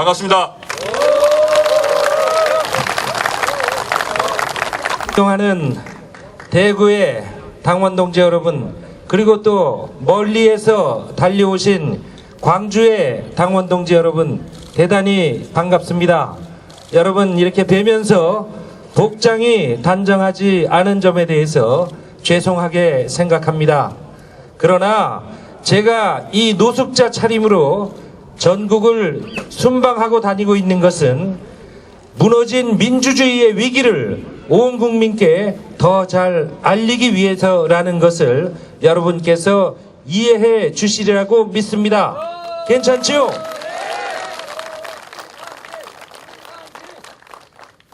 반갑습니다. 존경하는 대구의 당원 동지 여러분, 그리고 또 멀리에서 달려오신 광주의 당원 동지 여러분, 대단히 반갑습니다. 여러분 이렇게 뵈면서 복장이 단정하지 않은 점에 대해서 죄송하게 생각합니다. 그러나 제가 이 노숙자 차림으로 전국을 순방하고 다니고 있는 것은 무너진 민주주의의 위기를 온 국민께 더 잘 알리기 위해서라는 것을 여러분께서 이해해 주시리라고 믿습니다. 괜찮죠?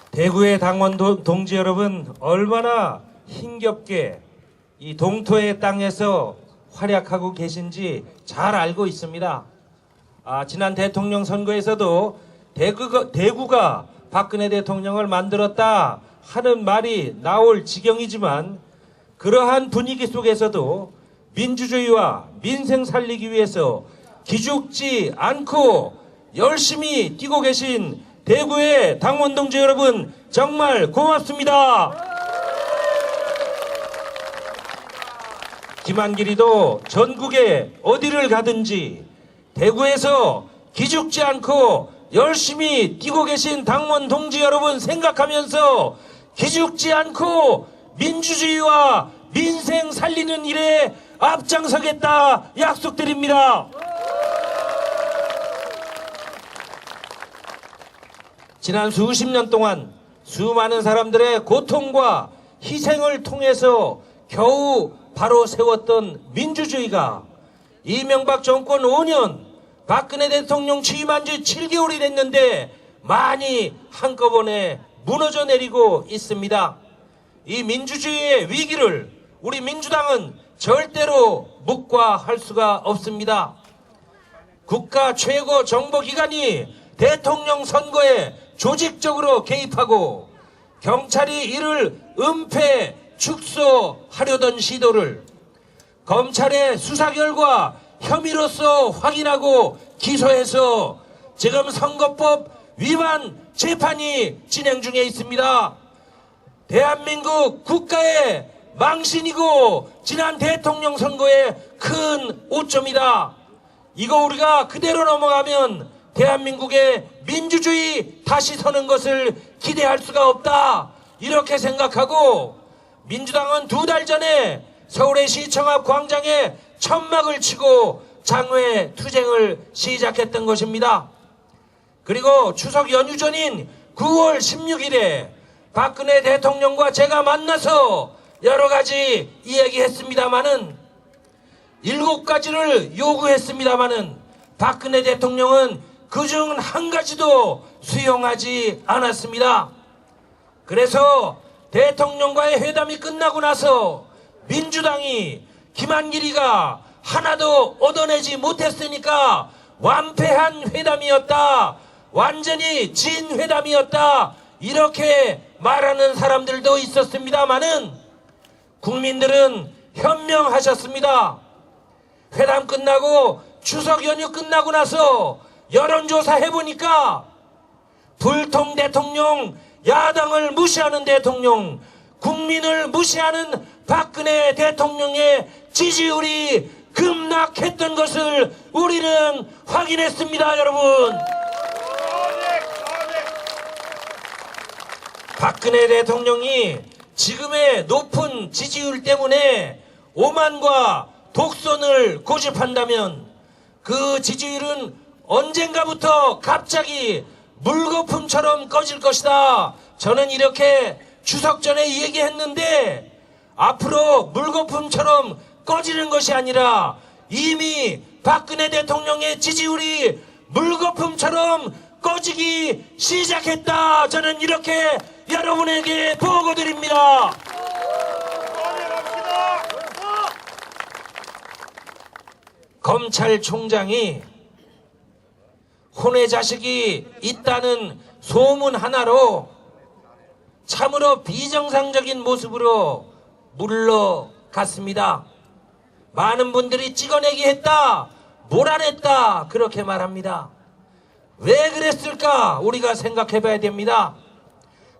대구의 당원 동지 여러분, 얼마나 힘겹게 이 동토의 땅에서 활약하고 계신지 잘 알고 있습니다. 지난 대통령 선거에서도 대구가 박근혜 대통령을 만들었다 하는 말이 나올 지경이지만, 그러한 분위기 속에서도 민주주의와 민생 살리기 위해서 기죽지 않고 열심히 뛰고 계신 대구의 당원 동지 여러분, 정말 고맙습니다. 김한길이도 전국에 어디를 가든지 대구에서 기죽지 않고 열심히 뛰고 계신 당원 동지 여러분 생각하면서 기죽지 않고 민주주의와 민생 살리는 일에 앞장서겠다 약속드립니다. 지난 수십 년 동안 수많은 사람들의 고통과 희생을 통해서 겨우 바로 세웠던 민주주의가 이명박 정권 5년, 박근혜 대통령 취임한 지 7개월이 됐는데 많이 한꺼번에 무너져 내리고 있습니다. 이 민주주의의 위기를 우리 민주당은 절대로 묵과할 수가 없습니다. 국가 최고 정보기관이 대통령 선거에 조직적으로 개입하고 경찰이 이를 은폐, 축소하려던 시도를 검찰의 수사 결과 혐의로서 확인하고 기소해서 지금 선거법 위반 재판이 진행 중에 있습니다. 대한민국 국가의 망신이고 지난 대통령 선거의 큰 오점이다. 이거 우리가 그대로 넘어가면 대한민국의 민주주의 다시 서는 것을 기대할 수가 없다. 이렇게 생각하고 민주당은 2달 전에 서울의 시청 앞 광장에 천막을 치고 장외 투쟁을 시작했던 것입니다. 그리고 추석 연휴 전인 9월 16일에 박근혜 대통령과 제가 만나서 여러 가지 이야기했습니다마는 7가지를 요구했습니다마는 박근혜 대통령은 그중 한 가지도 수용하지 않았습니다. 그래서 대통령과의 회담이 끝나고 나서 민주당이 김한길이가 하나도 얻어내지 못했으니까 완패한 회담이었다, 완전히 진 회담이었다, 이렇게 말하는 사람들도 있었습니다마는 국민들은 현명하셨습니다. 회담 끝나고 추석 연휴 끝나고 나서 여론조사 해보니까 불통 대통령, 야당을 무시하는 대통령, 국민을 무시하는 박근혜 대통령의 지지율이 급락했던 것을 우리는 확인했습니다. 여러분, 박근혜 대통령이 지금의 높은 지지율 때문에 오만과 독선을 고집한다면 그 지지율은 언젠가부터 갑자기 물거품처럼 꺼질 것이다. 저는 이렇게 추석 전에 얘기했는데 앞으로 물거품처럼 꺼지는 것이 아니라 이미 박근혜 대통령의 지지율이 물거품처럼 꺼지기 시작했다. 저는 이렇게 여러분에게 보고드립니다. 검찰총장이 혼의 자식이 있다는 소문 하나로 참으로 비정상적인 모습으로 물러갔습니다. 많은 분들이 찍어내기 했다, 몰아냈다, 그렇게 말합니다. 왜 그랬을까 우리가 생각해 봐야 됩니다.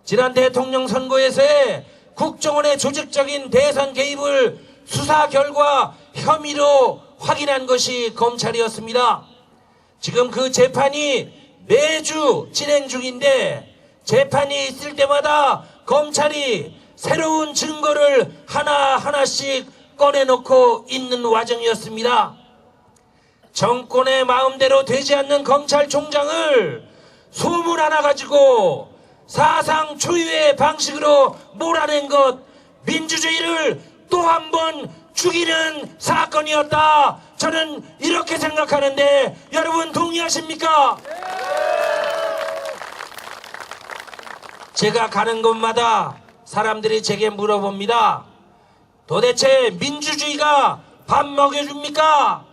지난 대통령 선거에서의 국정원의 조직적인 대선 개입을 수사 결과 혐의로 확인한 것이 검찰이었습니다. 지금 그 재판이 매주 진행 중인데 재판이 있을 때마다 검찰이 새로운 증거를 하나하나씩 꺼내놓고 있는 와중이었습니다. 정권의 마음대로 되지 않는 검찰총장을 소문 하나 가지고 사상 초유의 방식으로 몰아낸 것, 민주주의를 또 한 번 죽이는 사건이었다. 저는 이렇게 생각하는데 여러분 동의하십니까? 제가 가는 곳마다 사람들이 제게 물어봅니다. 도대체 민주주의가 밥 먹여줍니까?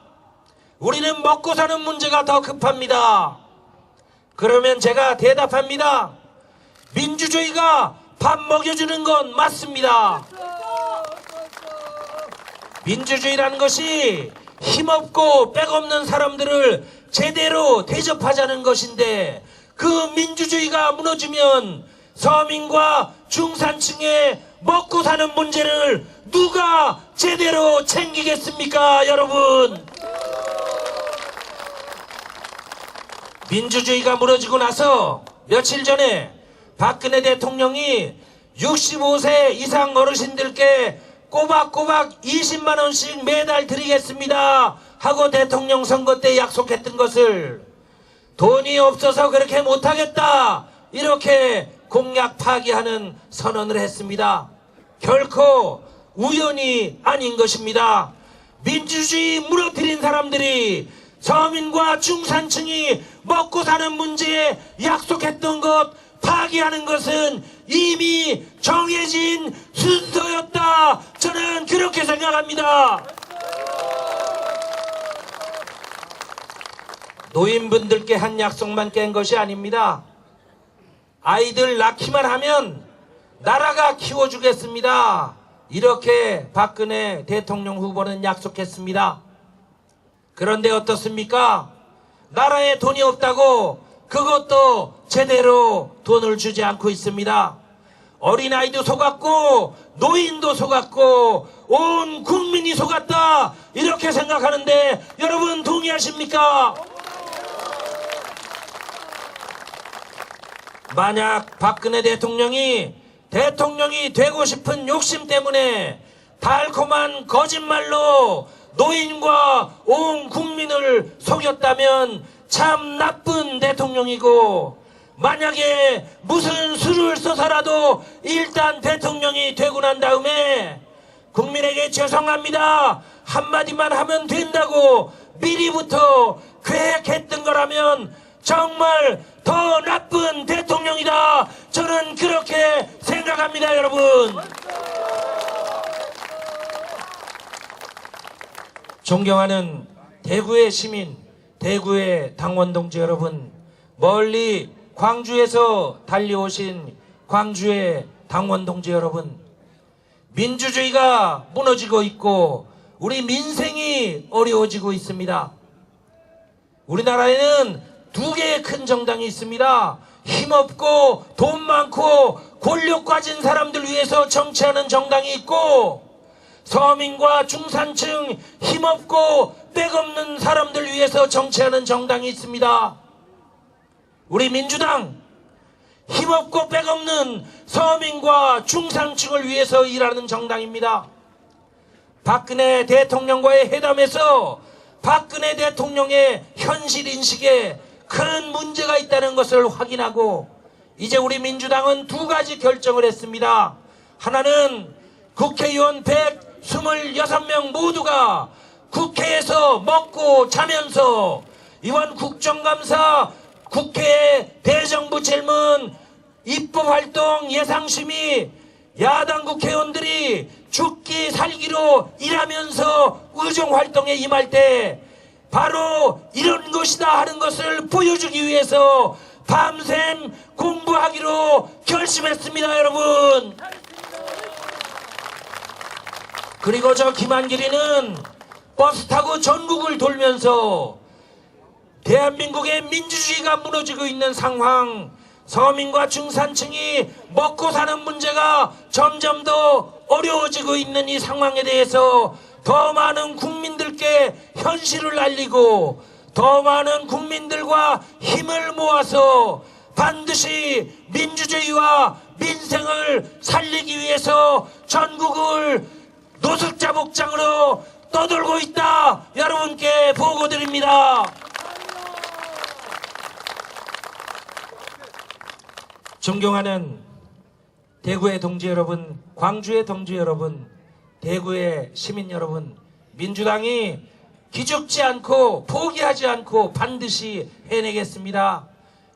우리는 먹고 사는 문제가 더 급합니다. 그러면 제가 대답합니다. 민주주의가 밥 먹여주는 건 맞습니다. 민주주의라는 것이 힘없고 백없는 사람들을 제대로 대접하자는 것인데 그 민주주의가 무너지면 서민과 중산층의 먹고 사는 문제를 누가 제대로 챙기겠습니까, 여러분? 민주주의가 무너지고 나서 며칠 전에 박근혜 대통령이 65세 이상 어르신들께 꼬박꼬박 20만 원씩 매달 드리겠습니다 하고 대통령 선거 때 약속했던 것을 돈이 없어서 그렇게 못하겠다 이렇게 공약 파기하는 선언을 했습니다. 결코 우연이 아닌 것입니다. 민주주의 무너뜨린 사람들이 서민과 중산층이 먹고 사는 문제에 약속했던 것 파기하는 것은 이미 정해진 순서였다. 저는 그렇게 생각합니다. 노인분들께 한 약속만 깬 것이 아닙니다. 아이들 낳기만 하면 나라가 키워주겠습니다. 이렇게 박근혜 대통령 후보는 약속했습니다. 그런데 어떻습니까? 나라에 돈이 없다고 그것도 제대로 돈을 주지 않고 있습니다. 어린아이도 속았고 노인도 속았고 온 국민이 속았다 이렇게 생각하는데 여러분 동의하십니까? 만약 박근혜 대통령이 되고 싶은 욕심 때문에 달콤한 거짓말로 노인과 온 국민을 속였다면 참 나쁜 대통령이고 만약에 무슨 수를 써서라도 일단 대통령이 되고 난 다음에 국민에게 죄송합니다 한마디만 하면 된다고 미리부터 계획했던 거라면 정말 더 나쁜 대통령이다. 저는 그렇게 생각합니다, 여러분. 존경하는 대구의 시민, 대구의 당원 동지 여러분, 멀리 광주에서 달려오신 광주의 당원 동지 여러분, 민주주의가 무너지고 있고 우리 민생이 어려워지고 있습니다. 우리나라에는 두 개의 큰 정당이 있습니다. 힘없고 돈 많고 권력 가진 사람들 위해서 정치하는 정당이 있고 서민과 중산층 힘없고 백없는 사람들 위해서 정치하는 정당이 있습니다. 우리 민주당 힘없고 백없는 서민과 중산층을 위해서 일하는 정당입니다. 박근혜 대통령과의 회담에서 박근혜 대통령의 현실인식에 큰 문제가 있다는 것을 확인하고 이제 우리 민주당은 두 가지 결정을 했습니다. 하나는 국회의원 126명 모두가 국회에서 먹고 자면서 이번 국정감사, 국회 대정부 질문, 입법활동 예상심의 야당 국회의원들이 죽기 살기로 일하면서 의정활동에 임할 때 바로 이런 것이다 하는 것을 보여주기 위해서 밤샘 공부하기로 결심했습니다, 여러분. 그리고 저 김한길이는 버스 타고 전국을 돌면서 대한민국의 민주주의가 무너지고 있는 상황, 서민과 중산층이 먹고 사는 문제가 점점 더 어려워지고 있는 이 상황에 대해서 더 많은 국민들께 현실을 알리고 더 많은 국민들과 힘을 모아서 반드시 민주주의와 민생을 살리기 위해서 전국을 노숙자 복장으로 떠돌고 있다, 여러분께 보고드립니다. 존경하는 대구의 동지 여러분, 광주의 동지 여러분, 대구의 시민 여러분, 민주당이 기죽지 않고 포기하지 않고 반드시 해내겠습니다.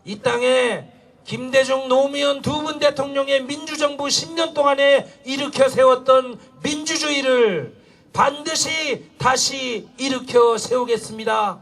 이 땅에 김대중, 노무현 두 분 대통령의 민주정부 10년 동안에 일으켜 세웠던 민주주의를 반드시 다시 일으켜 세우겠습니다.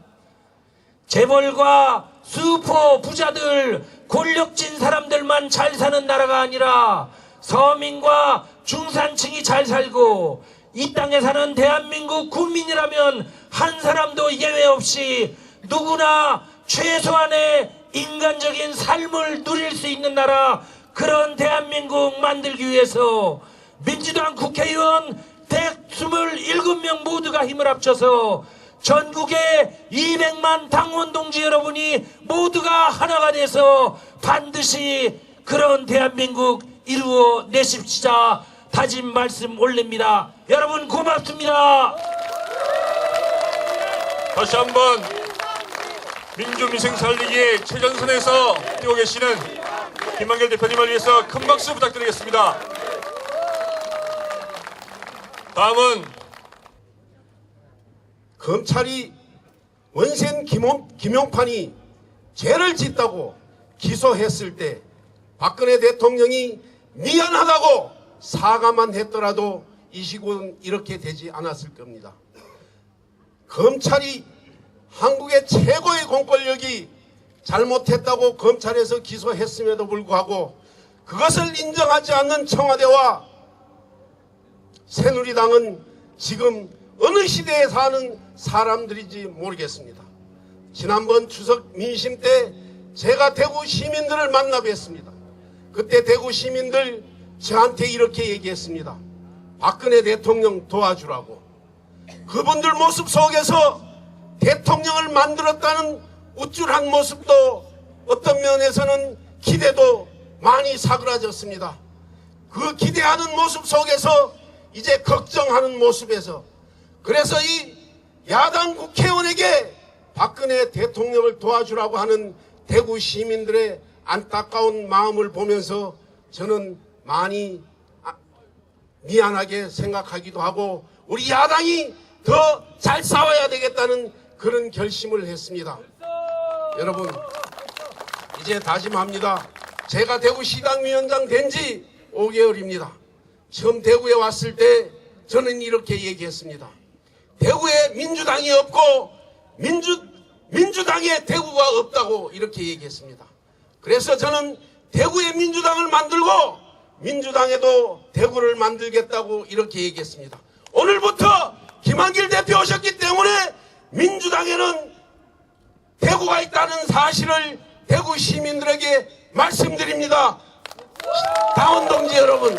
재벌과 슈퍼 부자들, 권력진 사람들만 잘 사는 나라가 아니라 서민과 중산층이 잘 살고 이 땅에 사는 대한민국 국민이라면 한 사람도 예외 없이 누구나 최소한의 인간적인 삶을 누릴 수 있는 나라, 그런 대한민국 만들기 위해서 민주당 국회의원 127명 모두가 힘을 합쳐서 전국의 200만 당원 동지 여러분이 모두가 하나가 돼서 반드시 그런 대한민국 이루어 내십시다 다짐 말씀 올립니다. 여러분 고맙습니다. 다시 한번 민주민생 살리기의 최전선에서 뛰고 계시는 김한길 대표님을 위해서 큰 박수 부탁드리겠습니다. 다음은 검찰이 원센 김용판이 죄를 짓다고 기소했을 때 박근혜 대통령이 미안하다고 사과만 했더라도 이 시국은 이렇게 되지 않았을 겁니다. 검찰이 한국의 최고의 공권력이 잘못했다고 검찰에서 기소했음에도 불구하고 그것을 인정하지 않는 청와대와 새누리당은 지금 어느 시대에 사는 사람들인지 모르겠습니다. 지난번 추석 민심 때 제가 대구 시민들을 만나 뵀습니다. 그때 대구 시민들 저한테 이렇게 얘기했습니다. 박근혜 대통령 도와주라고. 그분들 모습 속에서 대통령을 만들었다는 우쭐한 모습도 어떤 면에서는 기대도 많이 사그라졌습니다. 그 기대하는 모습 속에서 이제 걱정하는 모습에서, 그래서 이 야당 국회의원에게 박근혜 대통령을 도와주라고 하는 대구 시민들의 안타까운 마음을 보면서 저는 많이 미안하게 생각하기도 하고 우리 야당이 더 잘 싸워야 되겠다는 그런 결심을 했습니다. 여러분, 이제 다짐합니다. 제가 대구시당 위원장 된 지 5개월입니다. 처음 대구에 왔을 때 저는 이렇게 얘기했습니다. 대구에 민주당이 없고 민주당에 대구가 없다고 이렇게 얘기했습니다. 그래서 저는 대구에 민주당을 만들고 민주당에도 대구를 만들겠다고 이렇게 얘기했습니다. 오늘부터 김한길 대표 오셨기 때문에 민주당에는 대구가 있다는 사실을 대구 시민들에게 말씀드립니다. 당원 동지 여러분,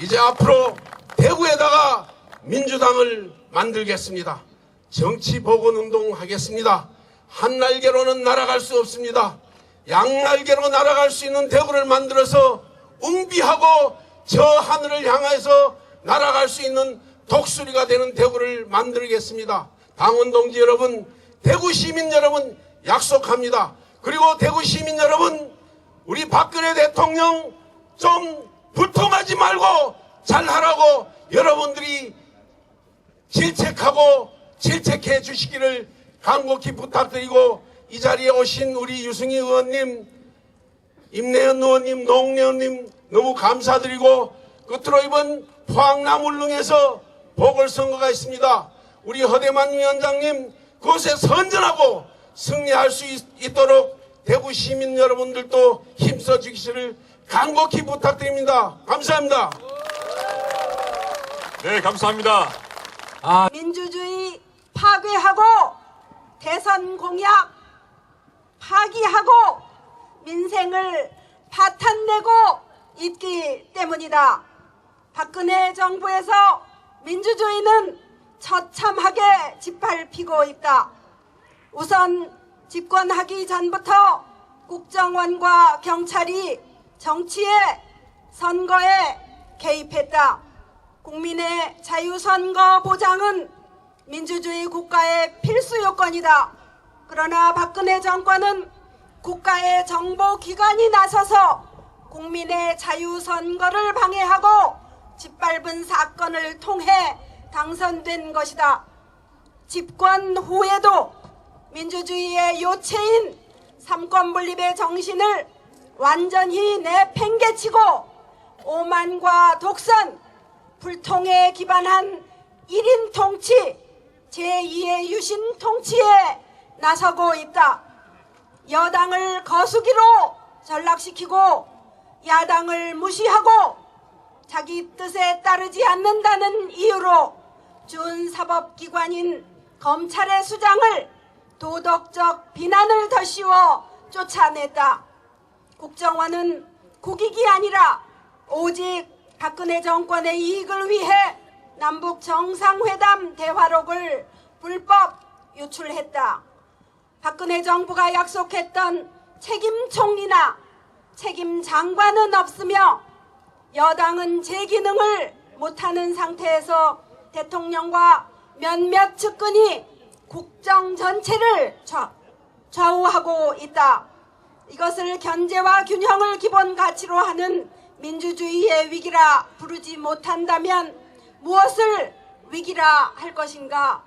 이제 앞으로 대구에다가 민주당을 만들겠습니다. 정치복원운동 하겠습니다. 한 날개로는 날아갈 수 없습니다. 양날개로 날아갈 수 있는 대구를 만들어서 웅비하고 저 하늘을 향해서 날아갈 수 있는 독수리가 되는 대구를 만들겠습니다. 당원 동지 여러분, 대구 시민 여러분 약속합니다. 그리고 대구 시민 여러분, 우리 박근혜 대통령 좀 불통하지 말고 잘하라고 여러분들이 질책해 주시기를 간곡히 부탁드리고, 이 자리에 오신 우리 유승희 의원님, 임내현 의원님, 노웅래 의원님 너무 감사드리고, 끝으로 이번 포항남 울릉에서 보궐선거가 있습니다. 우리 허대만 위원장님 그곳에 선전하고 승리할 수 있도록 대구 시민 여러분들도 힘써 주시기를 간곡히 부탁드립니다. 감사합니다. 네, 감사합니다. 민주주의 파괴하고 대선 공약 파기하고 민생을 파탄내고 있기 때문이다. 박근혜 정부에서 민주주의는 처참하게 짓밟히고 있다. 우선 집권하기 전부터 국정원과 경찰이 정치에 선거에 개입했다. 국민의 자유선거 보장은 민주주의 국가의 필수 요건이다. 그러나 박근혜 정권은 국가의 정보기관이 나서서 국민의 자유선거를 방해하고 짓밟은 사건을 통해 당선된 것이다. 집권 후에도 민주주의의 요체인 삼권분립의 정신을 완전히 내팽개치고 오만과 독선, 불통에 기반한 1인 통치, 제2의 유신 통치에 나서고 있다. 여당을 거수기로 전락시키고 야당을 무시하고 자기 뜻에 따르지 않는다는 이유로 준사법기관인 검찰의 수장을 도덕적 비난을 덧씌워 쫓아냈다. 국정원은 국익이 아니라 오직 박근혜 정권의 이익을 위해 남북 정상회담 대화록을 불법 유출했다. 박근혜 정부가 약속했던 책임 총리나 책임 장관은 없으며 여당은 제 기능을 못하는 상태에서 대통령과 몇몇 측근이 국정 전체를 좌우하고 있다. 이것을 견제와 균형을 기본 가치로 하는 민주주의의 위기라 부르지 못한다면 무엇을 위기라 할 것인가?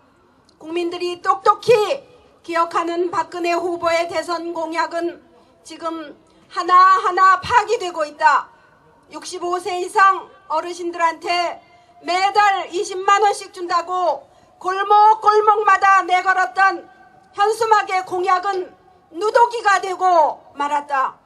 국민들이 똑똑히 기억하는 박근혜 후보의 대선 공약은 지금 하나하나 파기되고 있다. 65세 이상 어르신들한테 매달 20만 원씩 준다고 골목골목마다 내걸었던 현수막의 공약은 누더기가 되고 말았다.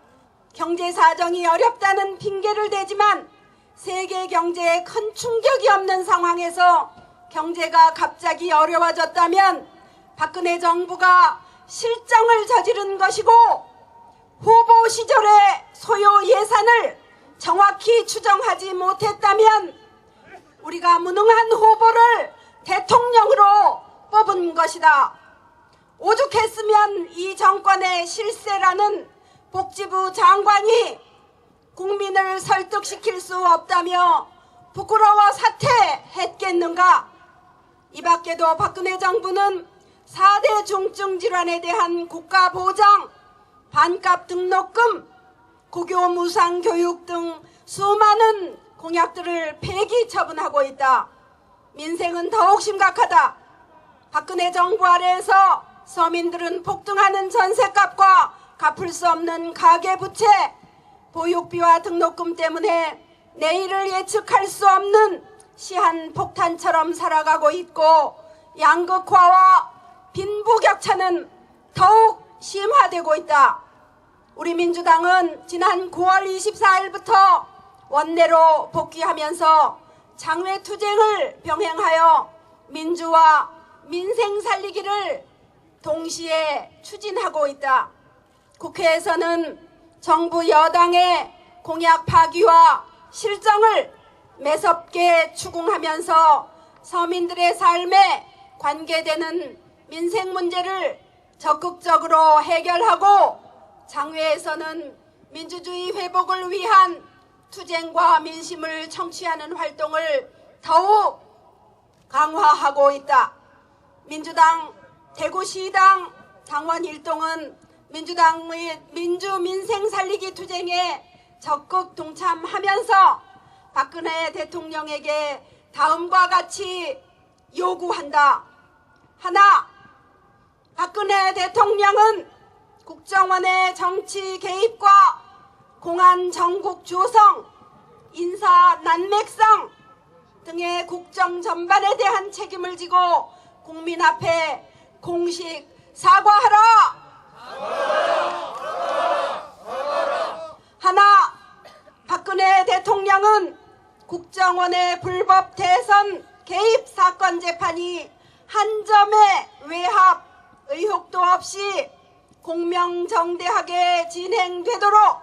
경제 사정이 어렵다는 핑계를 대지만 세계 경제에 큰 충격이 없는 상황에서 경제가 갑자기 어려워졌다면 박근혜 정부가 실정을 저지른 것이고 후보 시절의 소요 예산을 정확히 추정하지 못했다면 우리가 무능한 후보를 대통령으로 뽑은 것이다. 오죽했으면 이 정권의 실세라는 복지부 장관이 국민을 설득시킬 수 없다며 부끄러워 사퇴했겠는가? 이 밖에도 박근혜 정부는 4대 중증 질환에 대한 국가보장, 반값 등록금, 고교 무상교육 등 수많은 공약들을 폐기 처분하고 있다. 민생은 더욱 심각하다. 박근혜 정부 아래에서 서민들은 폭등하는 전셋값과 갚을 수 없는 가계부채, 보육비와 등록금 때문에 내일을 예측할 수 없는 시한폭탄처럼 살아가고 있고 양극화와 빈부격차는 더욱 심화되고 있다. 우리 민주당은 지난 9월 24일부터 원내로 복귀하면서 장외투쟁을 병행하여 민주화, 민생 살리기를 동시에 추진하고 있다. 국회에서는 정부 여당의 공약 파기와 실정을 매섭게 추궁하면서 서민들의 삶에 관계되는 민생 문제를 적극적으로 해결하고 장외에서는 민주주의 회복을 위한 투쟁과 민심을 청취하는 활동을 더욱 강화하고 있다. 민주당 대구시당 당원 일동은 민주당의 민생 살리기 투쟁에 적극 동참하면서 박근혜 대통령에게 다음과 같이 요구한다. 하나, 박근혜 대통령은 국정원의 정치 개입과 공안 정국 조성, 인사 난맥성 등의 국정 전반에 대한 책임을 지고 국민 앞에 공식 사과하라. 하나, 박근혜 대통령은 국정원의 불법 대선 개입 사건 재판이 한 점의 외압, 의혹도 없이 공명정대하게 진행되도록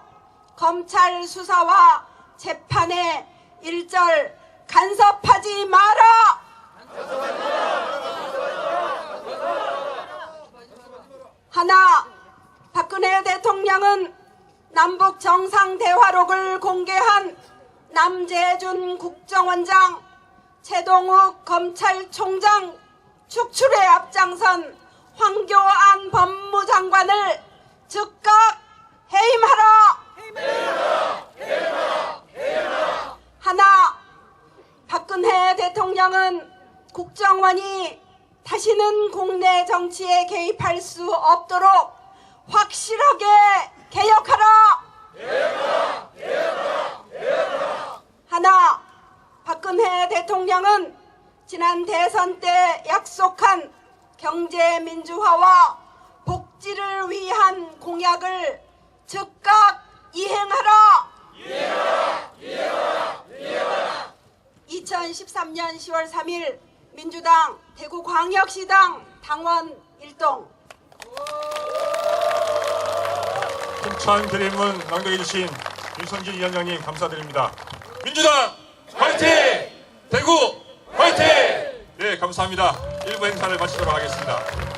검찰 수사와 재판에 일절 간섭하지 마라. 하나, 박근혜 대통령은 남북 정상대화록을 공개한 남재준 국정원장, 최동욱 검찰총장 축출에 앞장선 황교안 법무장관을 즉각 해임하라. 하나, 박근혜 대통령은 국정원이 다시는 국내 정치에 개입할 수 없도록 확실하게 개혁하라. 하나, 박근혜 대통령은 지난 대선 때 약속한 경제 민주화와 복지를 위한 공약을 즉각 이행하라. 2013년 10월 3일 민주당 대구광역시당 당원 일동. 힘찬 드림은 낭독해 주신 윤선진 위원장님 감사드립니다. 민주당 화이팅! 대구 화이팅! 네, 감사합니다. 1부 행사를 마치도록 하겠습니다.